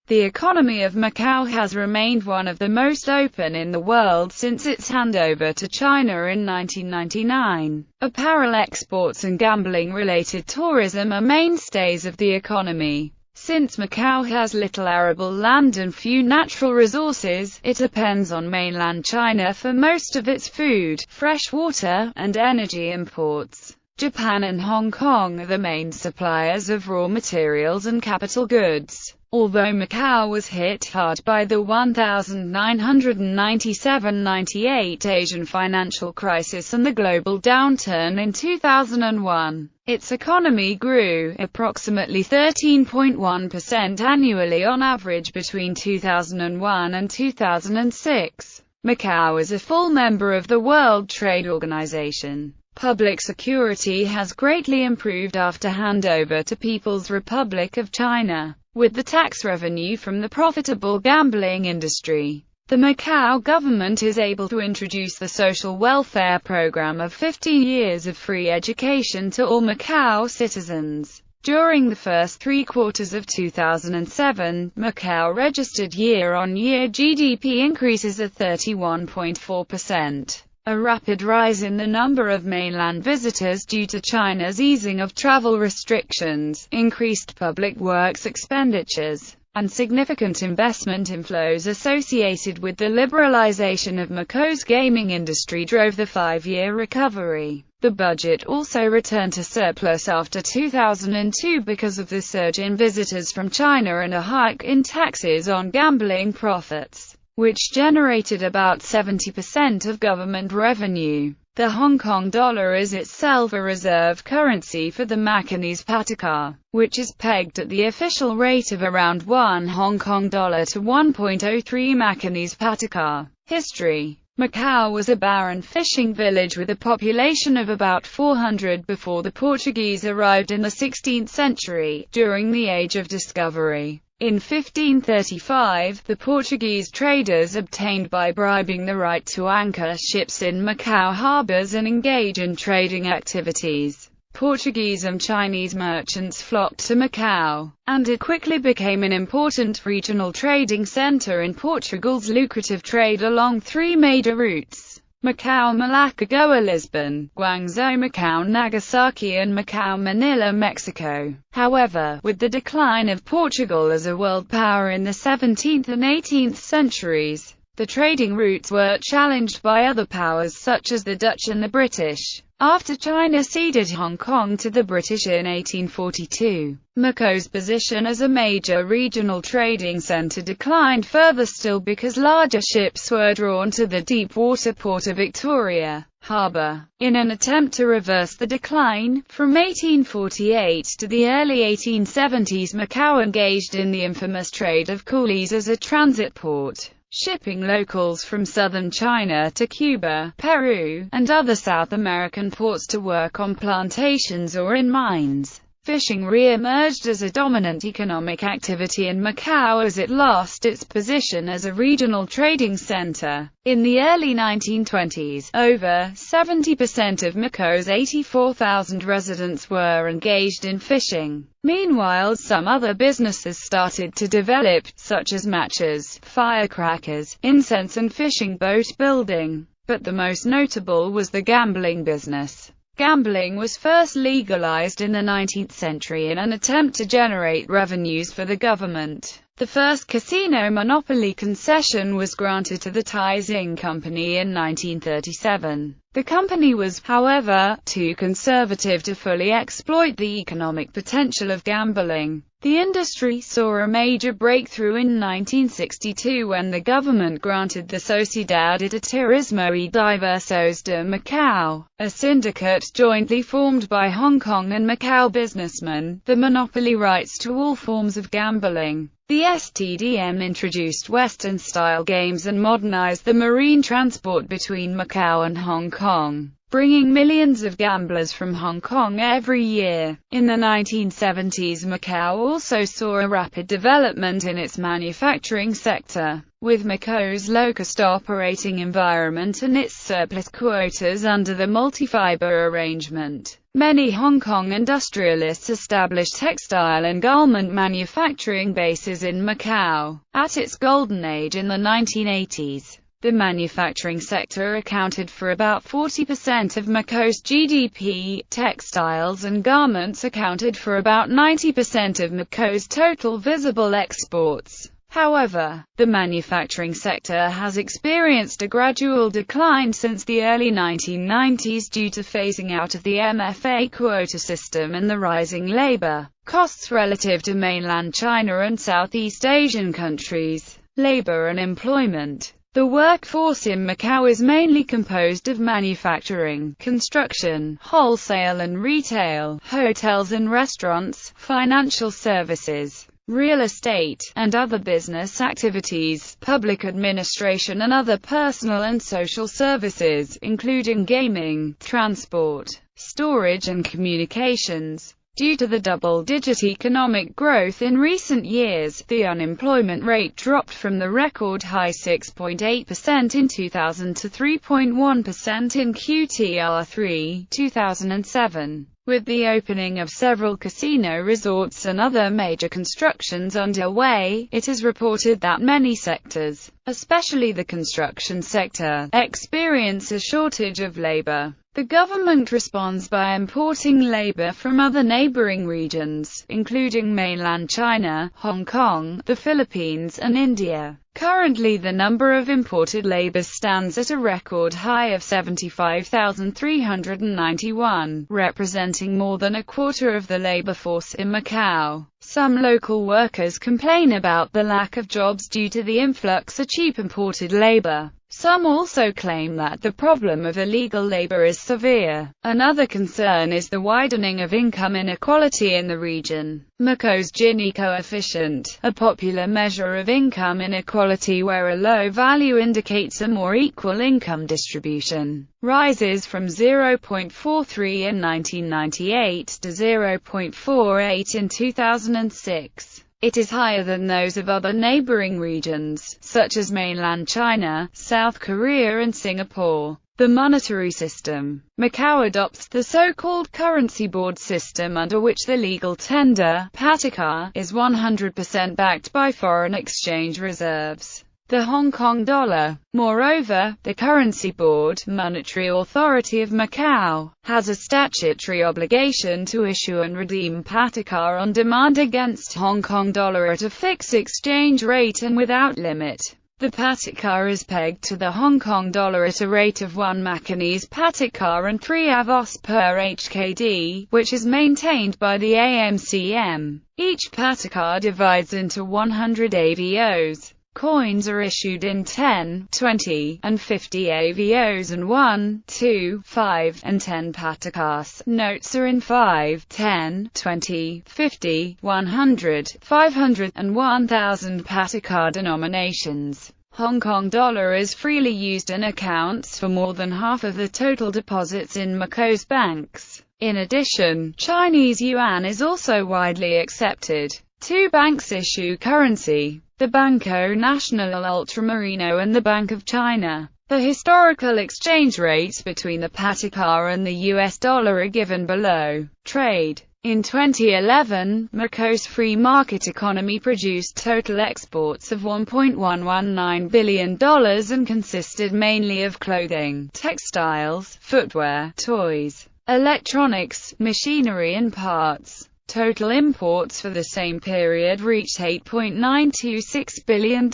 The economy of Macau has remained one of the most open in the world since its handover to China in 1999. Apparel exports and gambling-related tourism are mainstays of the economy. Since Macau has little arable land and few natural resources, it depends on mainland China for most of its food, fresh water, and energy imports. Japan and Hong Kong are the main suppliers of raw materials and capital goods. Although Macau was hit hard by the 1997–98 Asian financial crisis and the global downturn in 2001, its economy grew approximately 13.1% annually on average between 2001 and 2006. Macau is a full member of the World Trade Organization. Public security has greatly improved after handover to People's Republic of China, with the tax revenue from the profitable gambling industry. The Macau government is able to introduce the social welfare program of 15 years of free education to all Macau citizens. During the first 3 quarters of 2007, Macau registered year-on-year GDP increases of 31.4%. A rapid rise in the number of mainland visitors due to China's easing of travel restrictions, increased public works expenditures, and significant investment inflows associated with the liberalization of Macau's gaming industry drove the 5-year recovery. The budget also returned to surplus after 2002 because of the surge in visitors from China and a hike in taxes on gambling profits, which generated about 70% of government revenue. The Hong Kong dollar is itself a reserve currency for the Macanese pataka, which is pegged at the official rate of around 1 Hong Kong dollar to 1.03 Macanese pataka. History. Macau was a barren fishing village with a population of about 400 before the Portuguese arrived in the 16th century, during the Age of Discovery. In 1535, the Portuguese traders obtained by bribing the right to anchor ships in Macau harbors and engage in trading activities. Portuguese and Chinese merchants flocked to Macau, and it quickly became an important regional trading center in Portugal's lucrative trade along 3 major routes: Macau, Malacca, Goa, Lisbon, Guangzhou, Macau, Nagasaki, and Macau, Manila, Mexico. However, with the decline of Portugal as a world power in the 17th and 18th centuries, the trading routes were challenged by other powers such as the Dutch and the British. After China ceded Hong Kong to the British in 1842, Macau's position as a major regional trading center declined further still because larger ships were drawn to the deep-water port of Victoria Harbour. In an attempt to reverse the decline, from 1848 to the early 1870s Macau engaged in the infamous trade of coolies as a transit port, shipping locals from southern China to Cuba, Peru, and other South American ports to work on plantations or in mines. Fishing re-emerged as a dominant economic activity in Macau as it lost its position as a regional trading center. In the early 1920s, over 70% of Macau's 84,000 residents were engaged in fishing. Meanwhile, some other businesses started to develop, such as matches, firecrackers, incense and fishing boat building. But the most notable was the gambling business. Gambling was first legalized in the 19th century in an attempt to generate revenues for the government. The first casino monopoly concession was granted to the Taizing Company in 1937. The company was, however, too conservative to fully exploit the economic potential of gambling. The industry saw a major breakthrough in 1962 when the government granted the Sociedad de Turismo y Diversos de Macau, a syndicate jointly formed by Hong Kong and Macau businessmen, the monopoly rights to all forms of gambling. The STDM introduced Western-style games and modernized the marine transport between Macau and Hong Kong, bringing millions of gamblers from Hong Kong every year. In the 1970s, Macau also saw a rapid development in its manufacturing sector, With Macau's low-cost operating environment and its surplus quotas under the multi-fiber arrangement, many Hong Kong industrialists established textile and garment manufacturing bases in Macau. At its golden age in the 1980s, the manufacturing sector accounted for about 40% of Macau's GDP. Textiles and garments accounted for about 90% of Macau's total visible exports. However, the manufacturing sector has experienced a gradual decline since the early 1990s due to phasing out of the MFA quota system and the rising labor costs relative to mainland China and Southeast Asian countries. Labor and employment. The workforce in Macau is mainly composed of manufacturing, construction, wholesale and retail, hotels and restaurants, financial services, real estate, and other business activities, public administration and other personal and social services, including gaming, transport, storage and communications. Due to the double-digit economic growth in recent years, the unemployment rate dropped from the record high 6.8% in 2000 to 3.1% in QTR3, 2007. With the opening of several casino resorts and other major constructions underway, it is reported that many sectors, especially the construction sector, experience a shortage of labor. The government responds by importing labor from other neighboring regions, including mainland China, Hong Kong, the Philippines and India. Currently the number of imported labor stands at a record high of 75,391, representing more than a quarter of the labor force in Macau. Some local workers complain about the lack of jobs due to the influx of cheap imported labor. Some also claim that the problem of illegal labor is severe. Another concern is the widening of income inequality in the region. Macau's Gini coefficient, a popular measure of income inequality where a low value indicates a more equal income distribution, rises from 0.43 in 1998 to 0.48 in 2006. It is higher than those of other neighboring regions, such as mainland China, South Korea and Singapore. The monetary system. Macau adopts the so-called currency board system under which the legal tender, patikar, is 100% backed by foreign exchange reserves. The Hong Kong dollar. Moreover, the Currency Board, monetary authority of Macau, has a statutory obligation to issue and redeem patikar on demand against Hong Kong dollar at a fixed exchange rate and without limit. The patikar is pegged to the Hong Kong dollar at a rate of 1 Macanese patikar and 3 avos per HKD, which is maintained by the AMCM. Each patikar divides into 100 avos. Coins are issued in 10, 20, and 50 avos and 1, 2, 5, and 10 patikars. Notes are in 5, 10, 20, 50, 100, 500, and 1000 patikar denominations. Hong Kong dollar is freely used and accounts for more than half of the total deposits in Macau's banks. In addition, Chinese yuan is also widely accepted. Two banks issue currency: the Banco Nacional Ultramarino and the Bank of China. The historical exchange rates between the patikar and the US dollar are given below. Trade. In 2011, Macau's free market economy produced total exports of $1.119 billion and consisted mainly of clothing, textiles, footwear, toys, electronics, machinery and parts. Total imports for the same period reached $8.926 billion,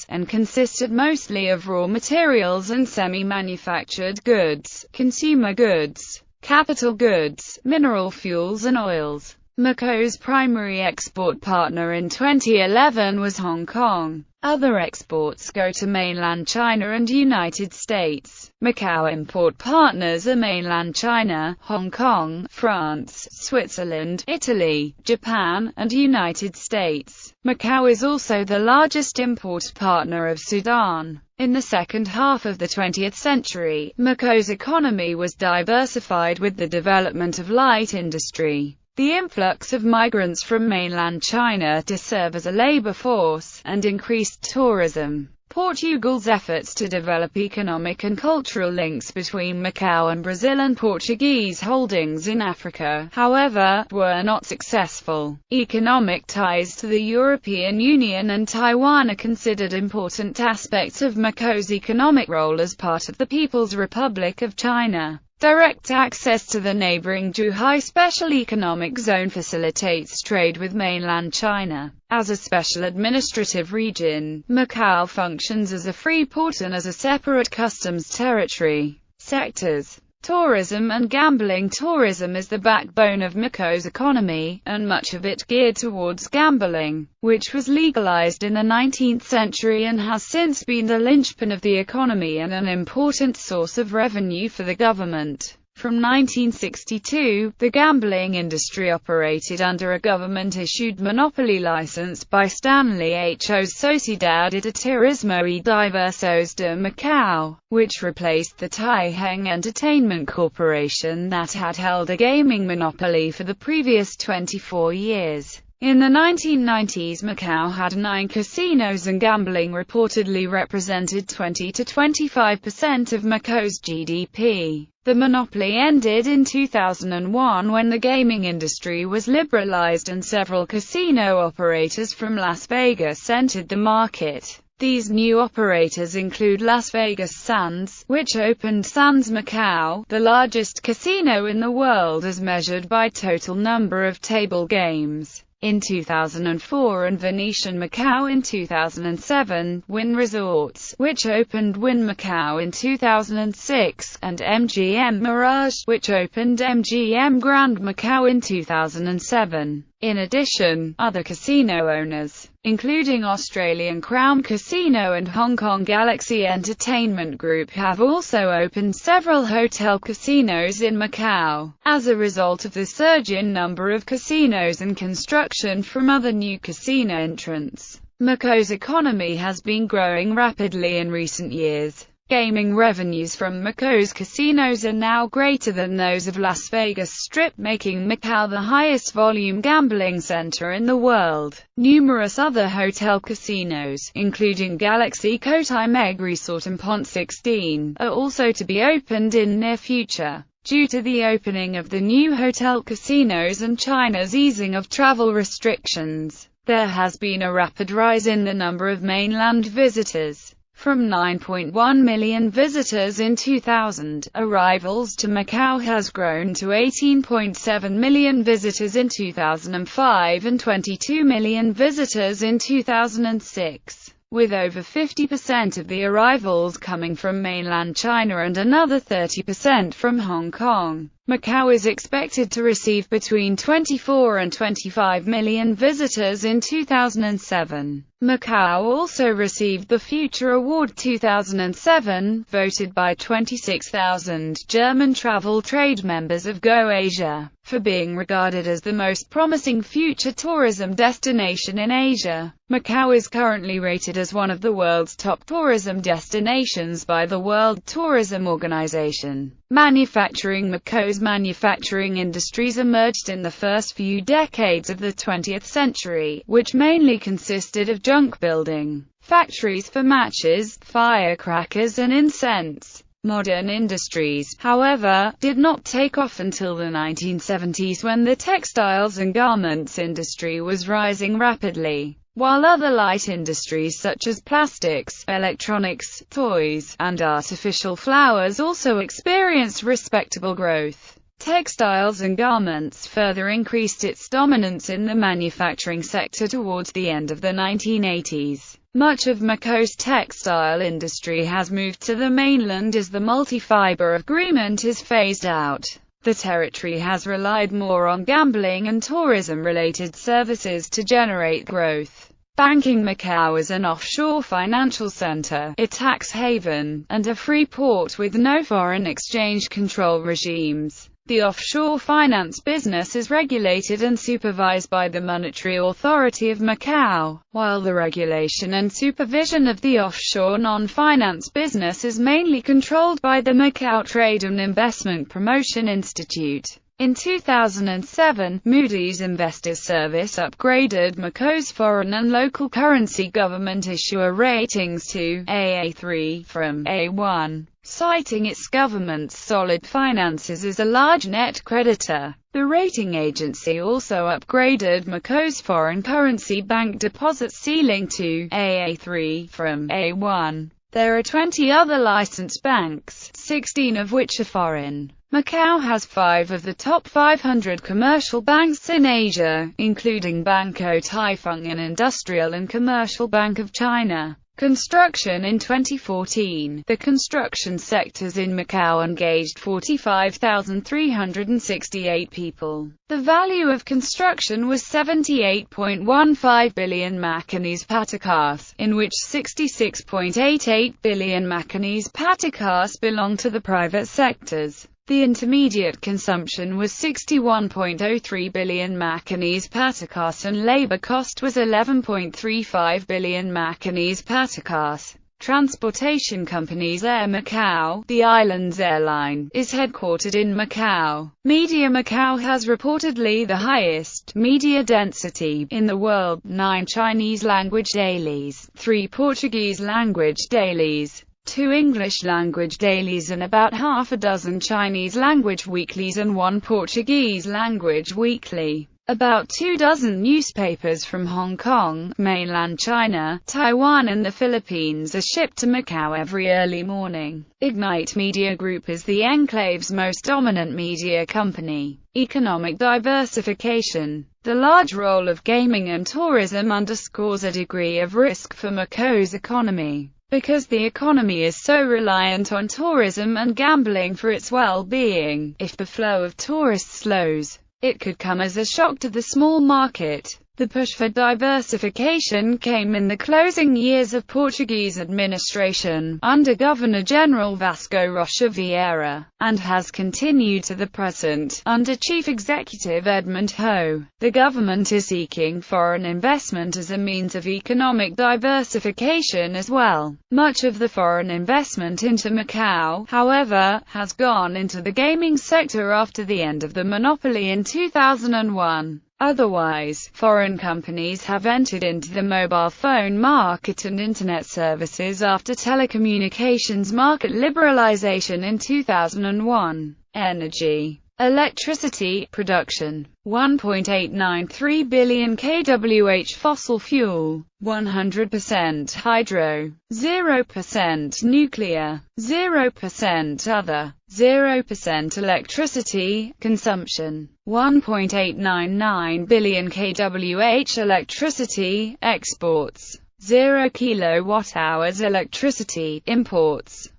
and consisted mostly of raw materials and semi-manufactured goods, consumer goods, capital goods, mineral fuels and oils. Macau's primary export partner in 2011 was Hong Kong. Other exports go to mainland China and United States. Macau import partners are mainland China, Hong Kong, France, Switzerland, Italy, Japan, and United States. Macau is also the largest import partner of Sudan. In the second half of the 20th century, Macau's economy was diversified with the development of light industry, the influx of migrants from mainland China to serve as a labor force, and increased tourism. Portugal's efforts to develop economic and cultural links between Macau and Brazil and Portuguese holdings in Africa, however, were not successful. Economic ties to the European Union and Taiwan are considered important aspects of Macau's economic role as part of the People's Republic of China. Direct access to the neighboring Zhuhai Special Economic Zone facilitates trade with mainland China. As a special administrative region, Macau functions as a free port and as a separate customs territory. Sectors: tourism and gambling. Tourism is the backbone of Macau's economy, and much of it geared towards gambling, which was legalized in the 19th century and has since been the linchpin of the economy and an important source of revenue for the government. From 1962, the gambling industry operated under a government-issued monopoly license by Stanley Ho.'s Sociedad de Turismo y Diversos de Macau, which replaced the Tai Heng Entertainment Corporation that had held a gaming monopoly for the previous 24 years. In the 1990s, Macau had 9 casinos and gambling reportedly represented 20 to 25% of Macau's GDP. The monopoly ended in 2001 when the gaming industry was liberalized and several casino operators from Las Vegas entered the market. These new operators include Las Vegas Sands, which opened Sands Macau, the largest casino in the world as measured by total number of table games, in 2004, and Venetian Macau in 2007, Wynn Resorts, which opened Wynn Macau in 2006, and MGM Mirage, which opened MGM Grand Macau in 2007. In addition, other casino owners, including Australian Crown Casino and Hong Kong Galaxy Entertainment Group, have also opened several hotel casinos in Macau. As a result of the surge in number of casinos and construction from other new casino entrants, Macau's economy has been growing rapidly in recent years. Gaming revenues from Macau's casinos are now greater than those of Las Vegas Strip, making Macau the highest volume gambling center in the world. Numerous other hotel casinos, including Galaxy Cotai Meg Resort and Pont 16, are also to be opened in near future. Due to the opening of the new hotel casinos and China's easing of travel restrictions, there has been a rapid rise in the number of mainland visitors. From 9.1 million visitors in 2000, arrivals to Macau has grown to 18.7 million visitors in 2005 and 22 million visitors in 2006. With over 50% of the arrivals coming from mainland China and another 30% from Hong Kong. Macau is expected to receive between 24 and 25 million visitors in 2007. Macau also received the Future Award 2007, voted by 26,000 German travel trade members of Go Asia, for being regarded as the most promising future tourism destination in Asia. Macau is currently rated as one of the world's top tourism destinations by the World Tourism Organization. Manufacturing. Macau's manufacturing industries emerged in the first few decades of the 20th century, which mainly consisted of junk building, factories for matches, firecrackers and incense. Modern industries, however, did not take off until the 1970s when the textiles and garments industry was rising rapidly, while other light industries such as plastics, electronics, toys, and artificial flowers also experienced respectable growth. Textiles and garments further increased its dominance in the manufacturing sector towards the end of the 1980s. Much of Macau's textile industry has moved to the mainland as the multi-fiber agreement is phased out. The territory has relied more on gambling and tourism-related services to generate growth. Banking. Macau is an offshore financial center, a tax haven, and a free port with no foreign exchange control regimes. The offshore finance business is regulated and supervised by the Monetary Authority of Macau, while the regulation and supervision of the offshore non-finance business is mainly controlled by the Macau Trade and Investment Promotion Institute. In 2007, Moody's Investors Service upgraded Macau's foreign and local currency government issuer ratings to AA3 from A1, citing its government's solid finances as a large net creditor. The rating agency also upgraded Macau's foreign currency bank deposit ceiling to AA3 from A1. There are 20 other licensed banks, 16 of which are foreign. Macau has 5 of the top 500 commercial banks in Asia, including Banco Taifeng and Industrial and Commercial Bank of China. Construction. In 2014, the construction sectors in Macau engaged 45,368 people. The value of construction was 78.15 billion Macanese patakas, in which 66.88 billion Macanese patakas belong to the private sectors. The intermediate consumption was 61.03 billion Macanese patakas and labor cost was 11.35 billion Macanese patakas. Transportation companies. Air Macau, the island's airline, is headquartered in Macau. Media. Macau has reportedly the highest media density in the world, 9 Chinese-language dailies, 3 Portuguese-language dailies, 2 English-language dailies and about half a dozen Chinese-language weeklies and 1 Portuguese-language weekly. About 2 dozen newspapers from Hong Kong, mainland China, Taiwan and the Philippines are shipped to Macau every early morning. Ignite Media Group is the enclave's most dominant media company. Economic diversification. The large role of gaming and tourism underscores a degree of risk for Macau's economy. Because the economy is so reliant on tourism and gambling for its well-being, if the flow of tourists slows, it could come as a shock to the small market. The push for diversification came in the closing years of Portuguese administration, under Governor-General Vasco Rocha Vieira, and has continued to the present, under Chief Executive Edmund Ho. The government is seeking foreign investment as a means of economic diversification as well. Much of the foreign investment into Macau, however, has gone into the gaming sector after the end of the monopoly in 2001. Otherwise, foreign companies have entered into the mobile phone market and internet services after telecommunications market liberalization in 2001. Energy. Electricity production. 1.893 billion kWh fossil fuel, 100% hydro, 0% nuclear, 0% other, 0% electricity consumption. 1.899 billion kWh electricity exports, 0 kWh electricity imports.